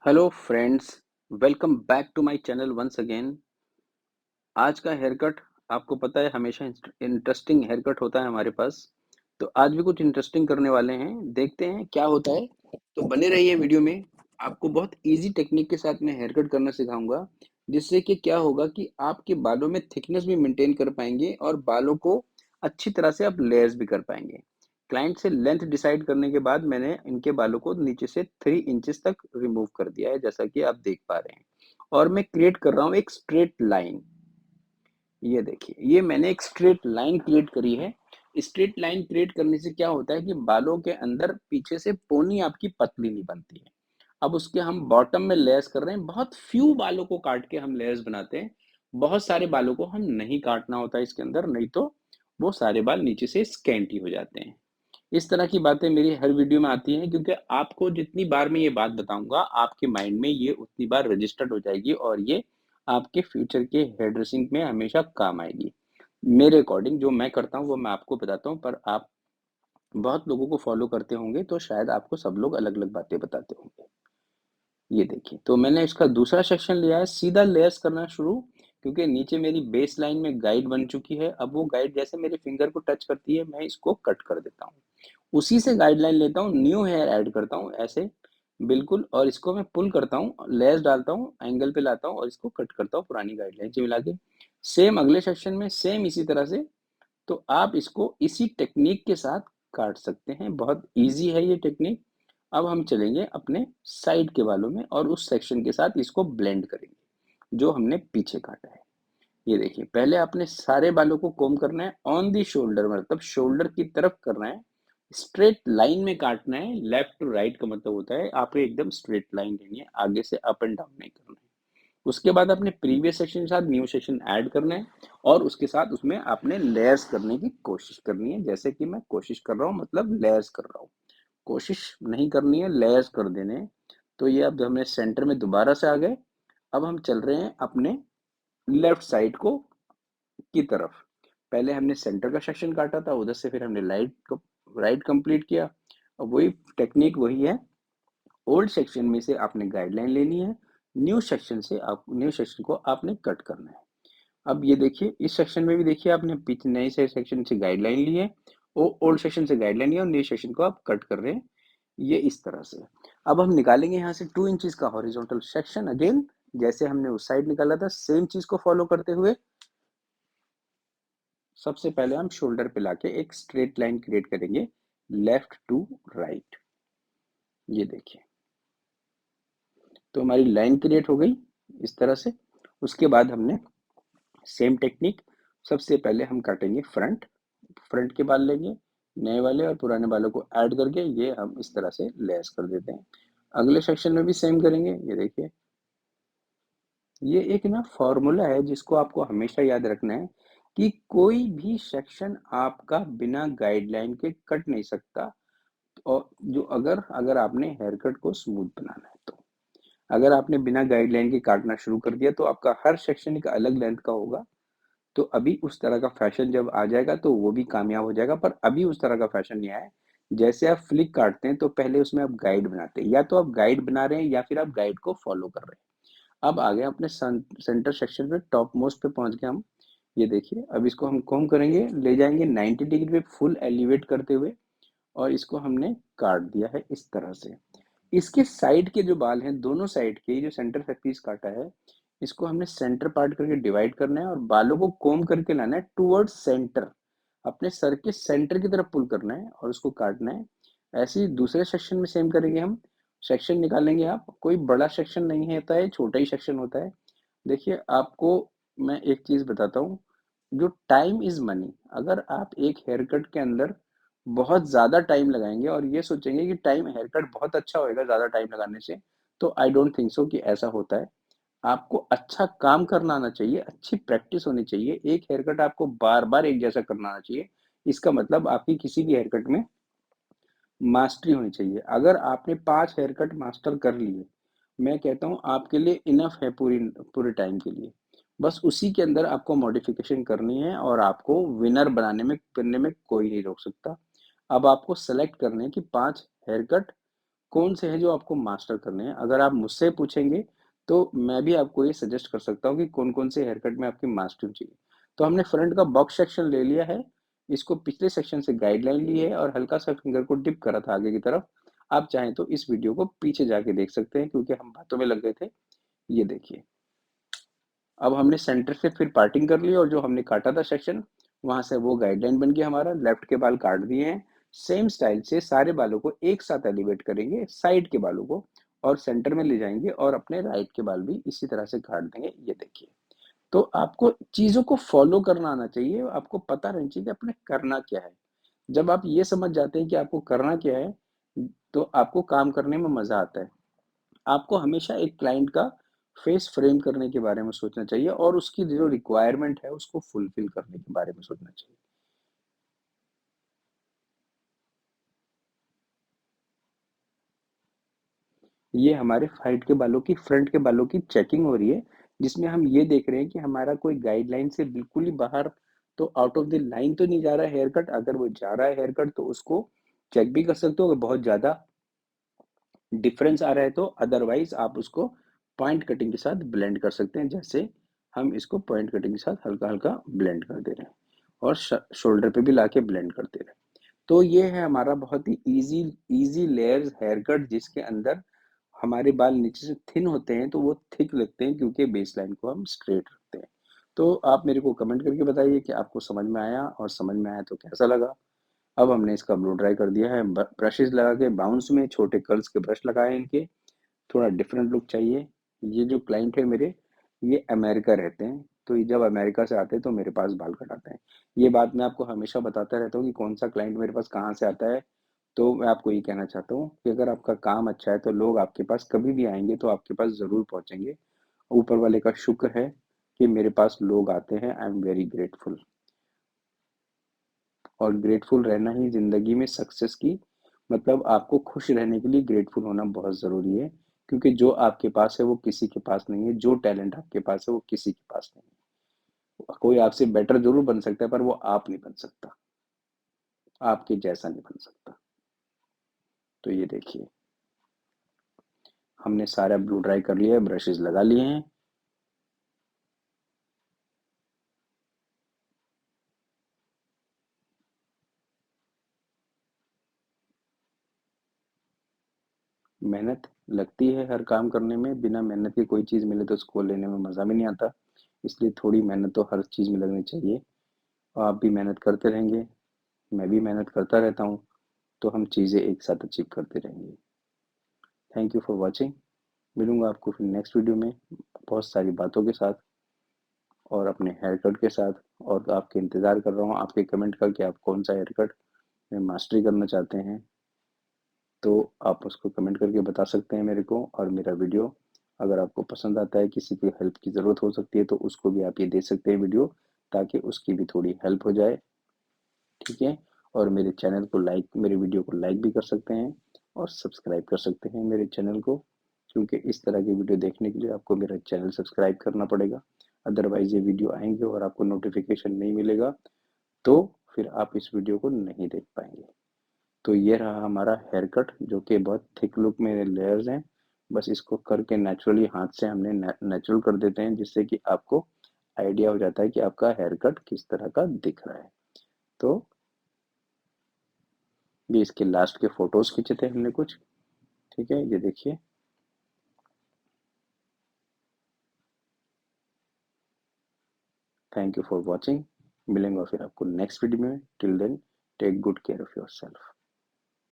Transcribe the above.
Hello friends, welcome back to my channel once again. आज का hair cut आपको पता है हमेशा इंटरेस्टिंग हेयर कट होता है हमारे पास। तो आज भी कुछ इंटरेस्टिंग करने वाले हैं, देखते हैं क्या होता है। तो बने रहिए वीडियो में। आपको बहुत इजी टेक्निक के साथ मैं हेयर कट करना सिखाऊंगा, जिससे कि क्या होगा कि आपके बालों में थिकनेस भी मेंटेन कर पाएंगे और बालों को अच्छी तरह से आप लेयर्स भी कर पाएंगे। क्लाइंट से लेंथ डिसाइड करने के बाद मैंने इनके बालों को नीचे से 3 इंचेस तक रिमूव कर दिया है, जैसा कि आप देख पा रहे हैं। और मैं क्रिएट कर रहा हूँ एक स्ट्रेट लाइन। ये देखिए, ये मैंने एक स्ट्रेट लाइन क्रिएट करी है। स्ट्रेट लाइन क्रिएट करने से क्या होता है कि बालों के अंदर पीछे से पोनी आपकी पतली नहीं बनती है। अब उसके हम बॉटम में लेयर्स कर रहे हैं। बहुत फ्यू बालों को काट के हम लेयर्स बनाते हैं। बहुत सारे बालों को हम नहीं काटना होता इसके अंदर, नहीं तो वो सारे बाल नीचे से स्कैंटी हो जाते हैं। इस तरह की बातें मेरी हर वीडियो में आती हैं, क्योंकि आपको जितनी बार मैं ये बात बताऊंगा आपके माइंड में ये उतनी बार रजिस्टर्ड हो जाएगी और ये आपके फ्यूचर के हेयर ड्रेसिंग में हमेशा काम आएगी। मेरे अकॉर्डिंग जो मैं करता हूँ वो मैं आपको बताता हूँ, पर आप बहुत लोगों को फॉलो करते होंगे तो शायद आपको सब लोग अलग अलग बातें बताते होंगे। ये देखिए, तो मैंने इसका दूसरा सेक्शन लिया है, सीधा लेयर्स करना शुरू। क्योंकि नीचे मेरी बेस लाइन में गाइड बन चुकी है। अब वो गाइड जैसे मेरे फिंगर को टच करती है, मैं इसको कट कर देता हूँ। उसी से गाइडलाइन लेता हूँ, न्यू हेयर ऐड करता हूँ ऐसे बिल्कुल, और इसको मैं पुल करता हूँ, लेयर्स डालता हूँ, एंगल पे लाता हूँ और इसको कट करता हूँ पुरानी गाइडलाइन से मिला के। सेम अगले सेक्शन में सेम इसी तरह से। तो आप इसको इसी टेक्निक के साथ काट सकते हैं, बहुत इजी है ये टेक्निक। अब हम चलेंगे अपने साइड के बालों में और उस सेक्शन के साथ इसको ब्लेंड करेंगे जो हमने पीछे काटा है। ये देखिए, पहले आपने सारे बालों को कोम करना है ऑन दी शोल्डर, मतलब शोल्डर की तरफ करना है। स्ट्रेट लाइन में काटना है, लेफ्ट टू राइट का मतलब होता है आपको एकदम स्ट्रेट लाइन लेनी है, आगे से अप एंड डाउन नहीं करना है। उसके बाद अपने प्रीवियस सेक्शन के साथ न्यू सेक्शन ऐड करना है और उसके साथ उसमें आपने लेयर्स करने की कोशिश करनी है, जैसे कि मैं कोशिश कर रहा हूँ, मतलब लेयर्स कर रहा हूँ। कोशिश नहीं करनी है, लेयर्स कर देने हैं। तो ये अब हमने सेंटर में दोबारा से आ गए। अब हम चल रहे हैं अपने लेफ्ट साइड को की तरफ। पहले हमने सेंटर का सेक्शन काटा था, उधर से फिर हमने राइट कंप्लीट किया। अब वही टेक्निक वही है। ओल्ड सेक्शन में से आपने गाइडलाइन लेनी है, न्यू सेक्शन को आपने कट करना है। अब ये देखिए, इस सेक्शन में भी देखिए आपने पीछे नए से सेक्शन से गाइडलाइन ली है, वो ओल्ड सेक्शन से गाइडलाइन लिया और न्यू सेक्शन को आप कट कर रहे हैं, ये इस तरह से। अब हम निकालेंगे यहाँ से 2 इंचेस का हॉरिजॉन्टल सेक्शन अगेन, जैसे हमने उस साइड निकाला था सेम चीज को फॉलो करते हुए। सबसे पहले हम शोल्डर पे लाके एक स्ट्रेट लाइन क्रिएट करेंगे, लेफ्ट टू राइट। ये देखिए, तो हमारी लाइन क्रिएट हो गई इस तरह से। उसके बाद हमने सेम टेक्निक, सबसे पहले हम काटेंगे फ्रंट। फ्रंट के बाल लेंगे, नए वाले और पुराने बालों को ऐड करके ये हम इस तरह से लेस कर देते हैं। अगले सेक्शन में भी सेम करेंगे। ये देखिए, ये एक ना फॉर्मूला है जिसको आपको हमेशा याद रखना है कि कोई भी सेक्शन आपका बिना गाइडलाइन के कट नहीं सकता। और जो अगर अगर आपने हेयर कट को स्मूथ बनाना है तो अगर आपने बिना गाइडलाइन के काटना शुरू कर दिया तो आपका हर सेक्शन एक अलग लेंथ का होगा। तो अभी उस तरह का फैशन जब आ जाएगा तो वो भी कामयाब हो जाएगा, पर अभी उस तरह का फैशन नहीं आया है। जैसे आप फ्लिक काटते हैं तो पहले उसमें आप गाइड बनाते हैं, या तो आप गाइड बना रहे हैं या फिर आप गाइड को फॉलो कर रहे हैं। अब आ गए अपने सेंटर सेक्शन पे, टॉप मोस्ट पे पहुंच गए हम। ये देखिए, अब इसको हम कॉम करेंगे, ले जाएंगे 90 डिग्री पे फुल एलिवेट करते हुए और इसको हमने काट दिया है इस तरह से। इसके साइड के जो बाल हैं, दोनों साइड के, जो सेंटर से पीस काटा है, इसको हमने सेंटर पार्ट करके डिवाइड करना है और बालों को कोम करके लाना है टूवर्ड्स सेंटर। अपने सर के सेंटर की तरफ पुल करना है और उसको काटना है। ऐसे ही दूसरे सेक्शन में सेम करेंगे हम। सेक्शन निकालेंगे, आप कोई बड़ा सेक्शन नहीं होता है, छोटा ही सेक्शन होता है। देखिए, आपको मैं एक चीज बताता हूँ, जो टाइम इज मनी। अगर आप एक हेयर कट के अंदर बहुत ज़्यादा टाइम लगाएंगे और ये सोचेंगे कि टाइम हेयर कट बहुत अच्छा होएगा ज़्यादा टाइम लगाने से, तो आई डोंट थिंक सो कि ऐसा होता है। आपको अच्छा काम करना आना चाहिए, अच्छी प्रैक्टिस होनी चाहिए। एक हेयर कट आपको बार बार एक जैसा करना आना चाहिए। इसका मतलब आपकी किसी भी हेयर कट में मास्टरी होनी चाहिए। अगर आपने 5 हेयर कट मास्टर कर लिए, मैं कहता हूँ आपके लिए इनफ है पूरे टाइम के लिए। बस उसी के अंदर आपको मॉडिफिकेशन करनी है और आपको विनर बनाने में करने में कोई नहीं रोक सकता। अब आपको सेलेक्ट करने की 5 हेयर कट कौन से हैं जो आपको मास्टर करने हैं। अगर आप मुझसे पूछेंगे तो मैं भी आपको ये सजेस्ट कर सकता हूँ कि कौन-कौन से हेयर कट में आपकी मास्टरी चाहिए। तो हमने फ्रंट का बॉक्स सेक्शन ले लिया है, इसको पिछले सेक्शन से गाइडलाइन ली है और हल्का-सा फिंगर को डिप करा था आगे की तरफ। आप चाहें तो इस वीडियो को पीछे जाके देख सकते हैं क्योंकि हम बातों में लग गए थे। ये देखिए। अब हमने सेंटर से फिर पार्टिंग कर ली और जो हमने काटा था सेक्शन, वहाँ से वो गाइडलाइन बन गया हमारा, लेफ्ट के बाल काट दिए हैं। सेम स्टाइल से सारे बालों को एक साथ एलिवेट करेंगे, साइड के बालों को और सेंटर में ले जाएँगे और अपने राइट के बाल भी इसी तरह से काट देंगे, ये देखिए। तो आपको चीज़ों को फ़ॉलो करना आना चाहिए, आपको पता रहना चाहिए कि आपने करना क्या है। जब आप ये समझ जाते हैं कि आपको करना क्या है, तो आपको काम करने में मज़ा आता है। आपको हमेशा एक क्लाइंट का फेस फ्रेम करने के बारे में सोचना चाहिए और उसकी जो रिक्वायरमेंट है उसको फुलफिल करने के बारे में सोचना चाहिए। ये हमारे साइड के बालों की फ्रंट के बालों की चेकिंग हो रही है, जिसमें हम ये देख रहे हैं कि हमारा कोई गाइडलाइन से बिल्कुल ही बाहर तो आउट ऑफ द लाइन तो नहीं जा रहा है हेयर कट। अगर वो जा रहा है हेयर कट तो उसको चेक भी कर सकते हो, अगर बहुत ज़्यादा डिफरेंस आ रहा है तो अदरवाइज आप उसको पॉइंट कटिंग के साथ ब्लेंड कर सकते हैं, जैसे हम इसको पॉइंट कटिंग के साथ हल्का हल्का ब्लेंड कर दे रहे हैं और शोल्डर पे भी लाके ब्लेंड कर दे रहे हैं। तो ये है हमारा बहुत ही easy easy layers hair cut, जिसके अंदर हमारे बाल नीचे से थिन होते हैं तो वो थिक लगते हैं क्योंकि बेस लाइन को हम स्ट्रेट रखते हैं। तो आप मेरे को कमेंट करके बताइए कि आपको समझ में आया, और समझ में आया तो कैसा लगा। अब हमने इसका ब्लो ड्राई कर दिया है, ब्रशेस लगा के बाउंस में छोटे कर्ल्स के ब्रश लगाए इनके, थोड़ा डिफरेंट लुक चाहिए। ये जो क्लाइंट है मेरे, ये अमेरिका रहते हैं, तो ये जब अमेरिका से आते हैं तो मेरे पास बाल कटाते हैं। ये बात मैं आपको हमेशा बताता रहता हूँ कि कौन सा क्लाइंट मेरे पास कहाँ से आता है। तो मैं आपको ये कहना चाहता हूँ कि अगर आपका काम अच्छा है तो लोग आपके पास कभी भी आएंगे तो आपके पास ज़रूर पहुँचेंगे। ऊपर वाले का शुक्र है कि मेरे पास लोग आते हैं। I am very grateful. और ग्रेटफुल रहना ही ज़िंदगी में सक्सेस की, मतलब आपको खुश रहने के लिए ग्रेटफुल होना बहुत ज़रूरी है, क्योंकि जो आपके पास है वो किसी के पास नहीं है, जो टैलेंट आपके पास है वो किसी के पास नहीं है। कोई आपसे बेटर ज़रूर बन सकता है पर वो आप नहीं बन सकता, आपके जैसा नहीं बन सकता। तो ये देखिए, हमने सारा ब्लू ड्राई कर लिया है, ब्रशेस लगा लिए हैं। मेहनत लगती है हर काम करने में, बिना मेहनत के कोई चीज़ मिले तो उसको लेने में मज़ा भी नहीं आता। इसलिए थोड़ी मेहनत तो हर चीज़ में लगनी चाहिए। और आप भी मेहनत करते रहेंगे, मैं भी मेहनत करता रहता हूँ, तो हम चीज़ें एक साथ अचीव करते रहेंगे। Thank you for watching. मिलूंगा आपको फिर नेक्स्ट वीडियो में बहुत सारी बातों के साथ और अपने हेयर कट के साथ। और आपके इंतज़ार कर रहा हूँ आपके कमेंट का कि आप कौन सा हेयर कट में मास्टरी करना चाहते हैं। तो आप उसको कमेंट करके बता सकते हैं मेरे को। और मेरा वीडियो अगर आपको पसंद आता है, किसी की हेल्प की ज़रूरत हो सकती है, तो उसको भी आप ये दे सकते हैं वीडियो, ताकि उसकी भी थोड़ी हेल्प हो जाए। ठीक है। और मेरे चैनल को लाइक, मेरे वीडियो को लाइक भी कर सकते हैं और सब्सक्राइब कर सकते हैं मेरे चैनल को, क्योंकि इस तरह की वीडियो देखने के लिए आपको मेरा चैनल सब्सक्राइब करना पड़ेगा। अदरवाइज ये वीडियो आएंगे और आपको नोटिफिकेशन नहीं मिलेगा, तो फिर आप इस वीडियो को नहीं देख पाएंगे। तो ये रहा हमारा हेयर कट, जो कि बहुत थिक लुक में लेयर्स हैं। बस इसको करके नेचुरली हाथ से हमने नेचुरल कर देते हैं, जिससे कि आपको आइडिया हो जाता है कि आपका हेयर कट किस तरह का दिख रहा है। तो ये इसके लास्ट के फोटोज खींचे थे हमने कुछ। ठीक है, ये देखिए। Thank you for watching. मिलेंगे फिर आपको नेक्स्ट वीडियो में। Till then, take good care of your self.